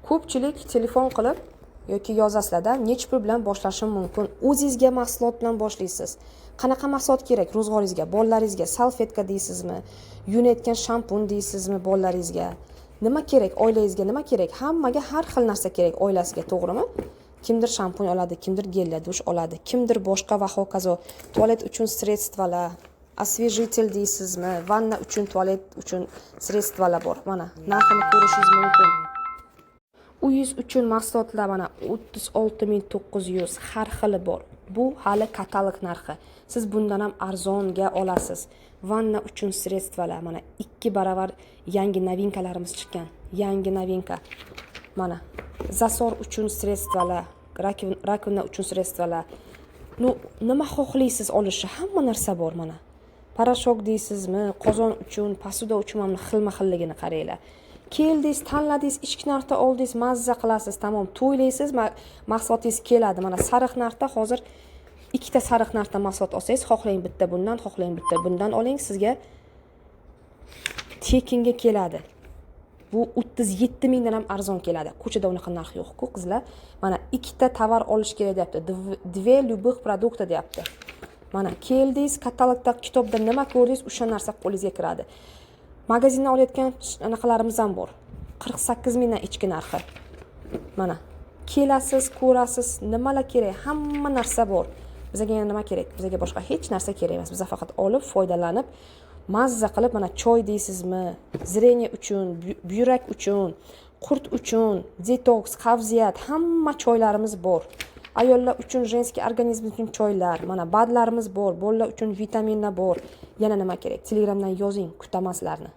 Ko'pchilik telefon qilib yoki yozasizlarda necha pul bilan boshlashim mumkin? O'zingizga mahsulot bilan boshlaysiz. Qanaqa mahsulot kerak ro'zg'oringizga? Bolalaringizga salfetka deysizmi? Yunayotgan shampun deysizmi bolalaringizga? Nima kerak? Oilangizga nima kerak? Hammaga har xil narsa kerak oilasiga, to'g'rimi? Kimdir shampun oladi, kimdir gelli dush oladi, kimdir boshqa va hokazo. Tualet uchun sredstvalar, освежитель deysizmi? Vanna uchun, tualet uchun sredstvalar bor. Mana narxini ko'rishingiz mumkin. Uyingiz uchun mahsulotlar mana 36900 har xili bor. Bu hali katalog narxi. Siz bundan ham arzonga olasiz. Vanna uchun sredstvalar mana 2 baravar yangi novinkalarimiz chiqqan. Yangi novinka. Mana zasor uchun sredstvalar, rakovina uchun sredstvalar. Nima xohlaysiz olishni, hamma narsa bor mana. Parashok deysizmi, qozon uchun, posuda uchun ham xilma-xilligini qaranglar. Keldingiz, tanladingiz, ichki narxda oldingiz, mazza qilasiz, tamom, to'ylaysiz, mahsulotingiz keladi. Mana sariq narxda hozir ikkita sariq narxda mahsulot olsangiz, xohlang bitta bundan, xohlang bitta bundan oling, sizga tekinga keladi. Bu 37 mingdan ham arzon keladi. Ko'chada unaqa narx yo'q-ku, qizlar. Mana ikkita tovar olish kerak deyapti. Dve любых продукта deyapti. Mana keldingiz, katalogda, kitobda nima ko'rdingiz, o'sha narsa qo'lingizga kiradi. Magazindan olayotgan anaqalarimiz ham bor. 48 mingdan ichki narxi. Mana kelasiz, ko'rasiz, nimalar kerak, hamma narsa bor. Bizga yana nima kerak? Bizga boshqa hech narsa kerak emas. Biz faqat olib, foydalanib, mazza qilib, mana choy deysizmi, zreniya uchun, buyrak uchun, qurt uchun, detoks, qavziyat, hamma choylarimiz bor. Ayollar uchun jenskiy organizm uchun choylar, mana badlarimiz bor, bolalar uchun vitaminlar bor. Yana nima kerak? Telegramdan yozing, kutaman sizlarni.